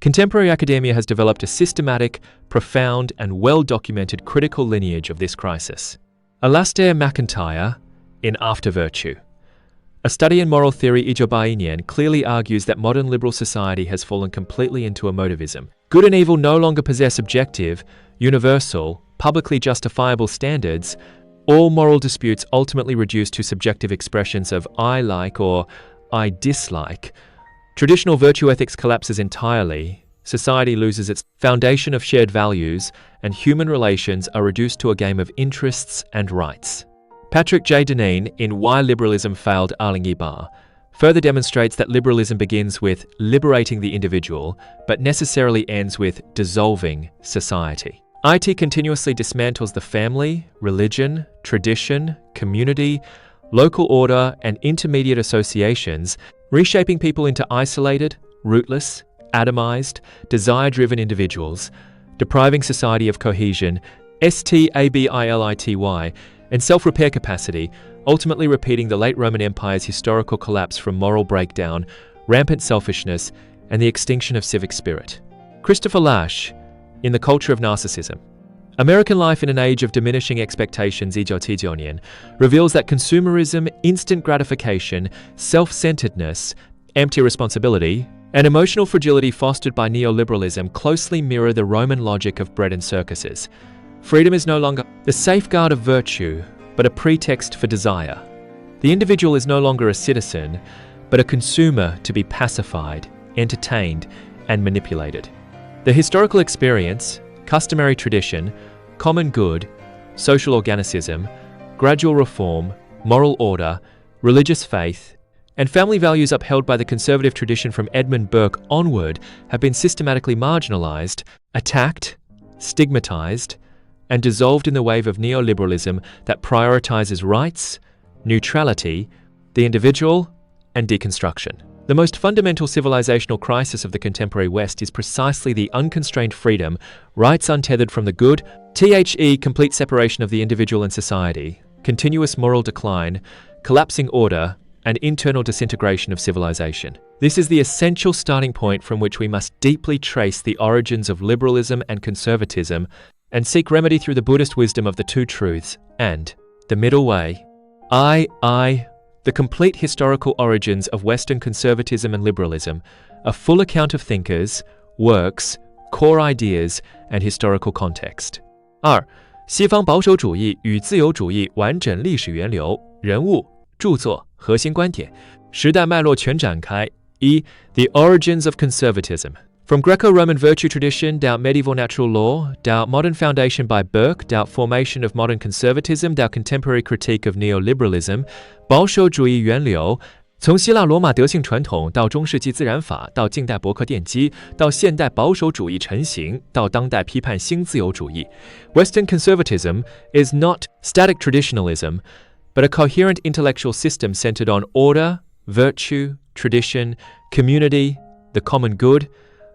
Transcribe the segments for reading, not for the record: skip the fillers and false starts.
Contemporary academia has developed a systematic, profound, and well-documented critical lineage of this crisis. Alastair McIntyre, in After Virtue. A study in moral theory 1982年 clearly argues that modern liberal society has fallen completely into emotivism. Good and evil no longer possess objective, universal, publicly justifiable standards. All moral disputes ultimately reduce to subjective expressions of I like or I dislike. Traditional virtue ethics collapses entirely. Society loses its foundation of shared values, and human relations are reduced to a game of interests and rights. Patrick J. Deneen, in Why Liberalism Failed 2018, further demonstrates that liberalism begins with liberating the individual, but necessarily ends with dissolving society. IT continuously dismantles the family, religion, tradition, community, local order, and intermediate associations, reshaping people into isolated, rootless, atomized, desire-driven individuals, depriving society of cohesion, stability, and self-repair capacity, ultimately repeating the late Roman Empire's historical collapse from moral breakdown, rampant selfishness, and the extinction of civic spirit. Christopher Lasch, in The Culture of Narcissism. American life in an age of diminishing expectations 1979 年 reveals that consumerism, instant gratification, self-centeredness, empty responsibility, and emotional fragility fostered by neoliberalism closely mirror the Roman logic of bread and circuses. Freedom is no longer the safeguard of virtue, but a pretext for desire. The individual is no longer a citizen, but a consumer to be pacified, entertained, and manipulated. The historical experience, customary tradition, common good, social organicism, gradual reform, moral order, religious faith, and family values upheld by the conservative tradition from Edmund Burke onward have been systematically marginalized, attacked, stigmatized, and dissolved in the wave of neoliberalism that prioritizes rights, neutrality, the individual, and deconstruction. The most fundamental civilizational crisis of the contemporary West is precisely the unconstrained freedom, rights untethered from the good, complete separation of the individual and society, continuous moral decline, collapsing order, and internal disintegration of civilization. This is the essential starting point from which we must deeply trace the origins of liberalism and conservatism and seek remedy through the Buddhist wisdom of the two truths and the middle way. The complete historical origins of Western conservatism and liberalism, a full account of thinkers, works, core ideas, and historical context. 2. 西方保守主义与自由主义完整历史源流、人物、著作、核心观点、时代脉络全展开。1. The origins of conservatism. From Greco-Roman virtue tradition, down medieval natural law, down modern foundation by Burke, down formation of modern conservatism, down contemporary critique of neoliberalism, 保守主义源流，从希腊罗马德性传统到中世纪自然法，到近代伯克奠基，到现代保守主义成型，到当代批判新自由主义。Western conservatism is not static traditionalism, but a coherent intellectual system centered on order, virtue, tradition, community, the common good,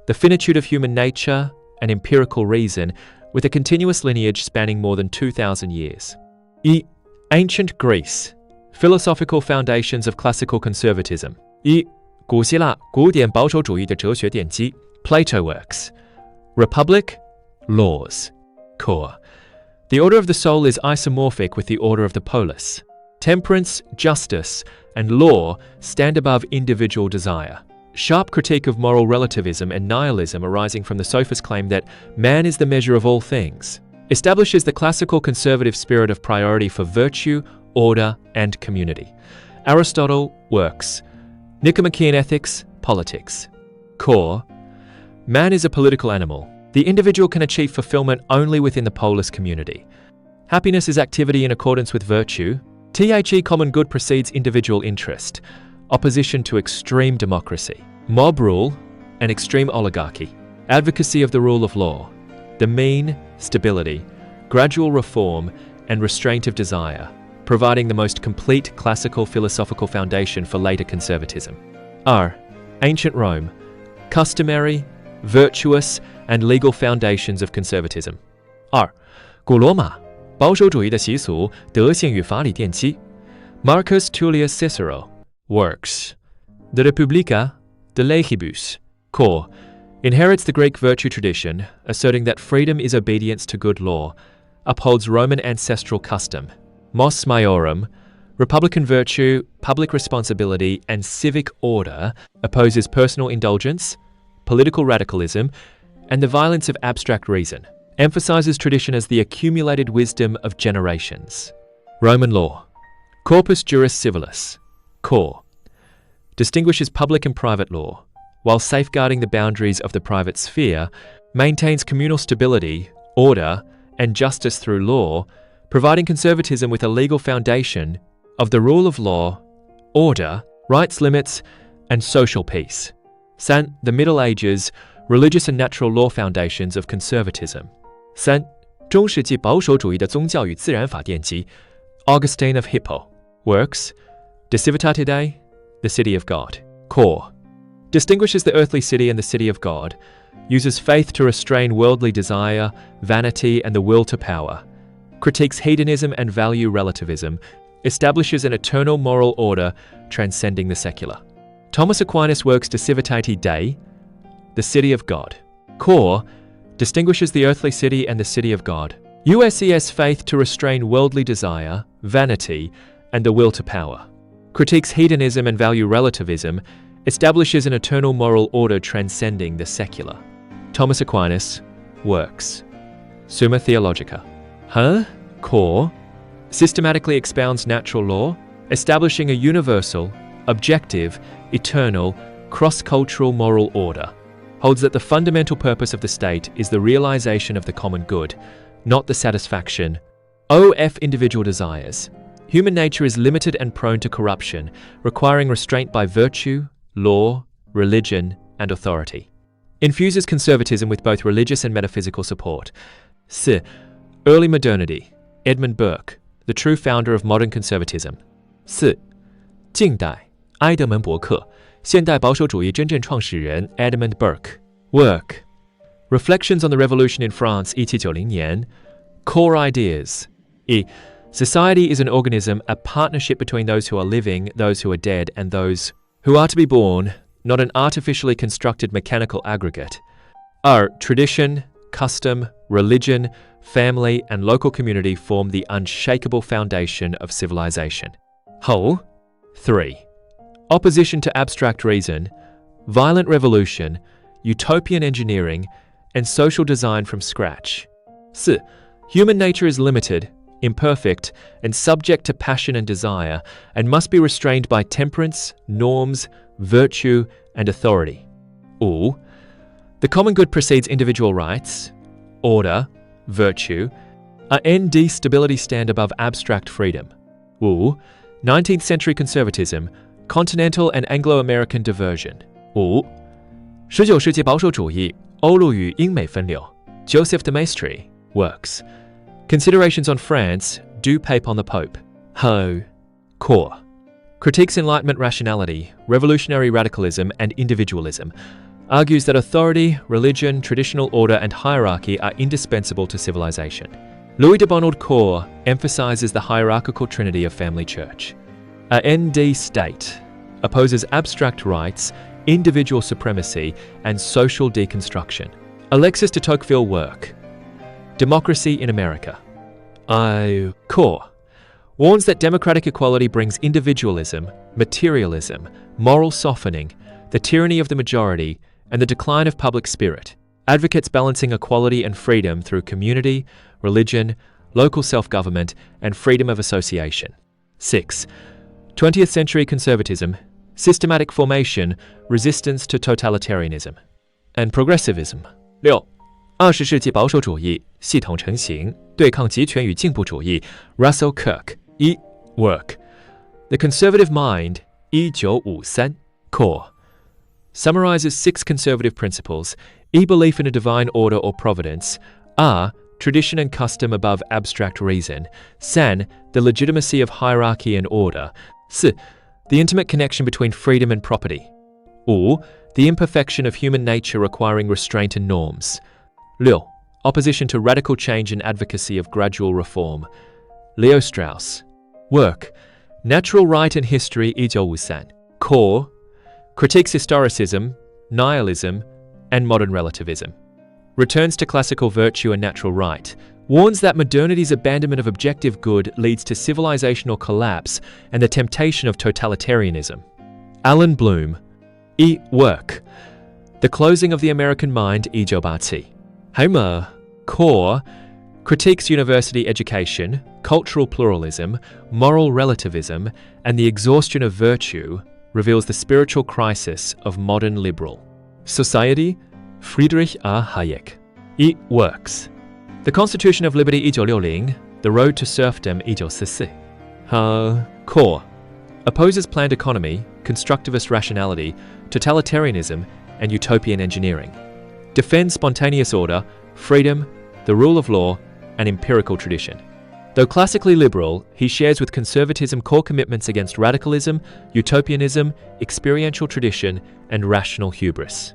the finitude of human nature, and empirical reason, with a continuous lineage spanning more than 2,000 years. Ancient Greece. Philosophical foundations of classical conservatism. 1. 古希腊古典保守主义的哲学奠基 Plato works. Republic, laws. Core. The order of the soul is isomorphic with the order of the polis. Temperance, justice, and law stand above individual desire. Sharp critique of moral relativism and nihilism arising from the sophist claim that man is the measure of all things, establishes the classical conservative spirit of priority for virtue, order, and community. Aristotle works. Nicomachean Ethics, Politics. Core. Man is a political animal. The individual can achieve fulfillment only within the polis community. Happiness is activity in accordance with virtue. Common good precedes individual interest. Opposition to extreme democracy, mob rule, and extreme oligarchy. Advocacy of the rule of law. The mean, stability, gradual reform, and restraint of desire, providing the most complete classical philosophical foundation for later conservatism. Ancient Rome. Customary, virtuous, and legal foundations of conservatism. 2. 古罗马保守主义的习俗、德性与法理奠基 Marcus Tullius Cicero works. De Republica, de Legibus. Core. Inherits the Greek virtue tradition, asserting that freedom is obedience to good law, upholds Roman ancestral custom, mos maiorum, republican virtue, public responsibility, and civic order, opposes personal indulgence, political radicalism, and the violence of abstract reason, emphasizes tradition as the accumulated wisdom of generations. Roman law. Corpus juris civilis, core, distinguishes public and private law, while safeguarding the boundaries of the private sphere, maintains communal stability, order, and justice through law, providing conservatism with a legal foundation of the rule of law, order, rights limits, and social peace. 3. The Middle Ages, religious and natural law foundations of conservatism. 3. 中世纪保守主义的宗教与自然法奠基 Augustine of Hippo. Works. De Civitate Dei, the City of God. Core. Distinguishes the earthly city and the city of God, uses faith to restrain worldly desire, vanity, and the will to power, critiques hedonism and value relativism, establishes an eternal moral order transcending the secular. Thomas Aquinas' works De Civitate Dei, the City of God. Core, distinguishes the earthly city and the city of God, uses faith to restrain worldly desire, vanity, and the will to power, critiques hedonism and value relativism, establishes an eternal moral order transcending the secular. Thomas Aquinas' works. Summa Theologica. Core, systematically expounds natural law, establishing a universal, objective, eternal, cross-cultural moral order. Holds that the fundamental purpose of the state is the realization of the common good, not the satisfaction of individual desires. Human nature is limited and prone to corruption, requiring restraint by virtue, law, religion, and authority. Infuses conservatism with both religious and metaphysical support. Early modernity. Edmund Burke, the true founder of modern conservatism. 4. 近代埃德蒙·伯克，现代保守主义真正创始人 Edmund Burke. Work. Reflections on the Revolution in France 1790年 Core ideas. Society is an organism, a partnership between those who are living, those who are dead, and those who are to be born, not an artificially constructed mechanical aggregate. Tradition, custom, religion, family, and local community form the unshakable foundation of civilization. 3. Opposition to abstract reason, violent revolution, utopian engineering, and social design from scratch. 4. Human nature is limited, imperfect, and subject to passion and desire, and must be restrained by temperance, norms, virtue, and authority. 5. The common good precedes individual rights, order, virtue. Stability stand above abstract freedom. 5. 19th century conservatism, continental and Anglo-American diversion. 5. 19世纪保守主义，欧陆与英美分流 Joseph de Maistre. Works. Considerations on France, Du Pape on the Pope. Core. Critiques Enlightenment rationality, revolutionary radicalism, and individualism. Argues that authority, religion, traditional order, and hierarchy are indispensable to civilization. Louis de Bonald Core emphasizes the hierarchical trinity of family church. ND State. Opposes abstract rights, individual supremacy, and social deconstruction. Alexis de Tocqueville work. Democracy in America. Core. Warns that democratic equality brings individualism, materialism, moral softening, the tyranny of the majority, and the decline of public spirit. Advocates balancing equality and freedom through community, religion, local self-government, and freedom of association. 6. 20th century conservatism, systematic formation, resistance to totalitarianism, and progressivism. 6. 20世纪保守主义系统成型，对抗极权与进步主义 Russell Kirk. Work. The Conservative Mind 1953. Core. Summarizes 6 conservative principles. Belief in a divine order or providence. Tradition and custom above abstract reason. The legitimacy of hierarchy and order. The intimate connection between freedom and property. The imperfection of human nature requiring restraint and norms. 6. Opposition to radical change and advocacy of gradual reform. Leo Strauss. Work. Natural Right and History 1953. Core. Critiques historicism, nihilism, and modern relativism. Returns to classical virtue and natural right, warns that modernity's abandonment of objective good leads to civilizational collapse and the temptation of totalitarianism. Alan Bloom, work. The Closing of the American Mind, 1980. Homer, core, critiques university education, cultural pluralism, moral relativism, and the exhaustion of virtue, reveals the spiritual crisis of modern liberal society. Friedrich A. Hayek. Works. The Constitution of Liberty, 1960, The Road to Serfdom, 1944. Core. Opposes planned economy, constructivist rationality, totalitarianism, and utopian engineering. Defends spontaneous order, freedom, the rule of law, and empirical tradition. Though classically liberal, he shares with conservatism core commitments against radicalism, utopianism, experiential tradition, and rational hubris.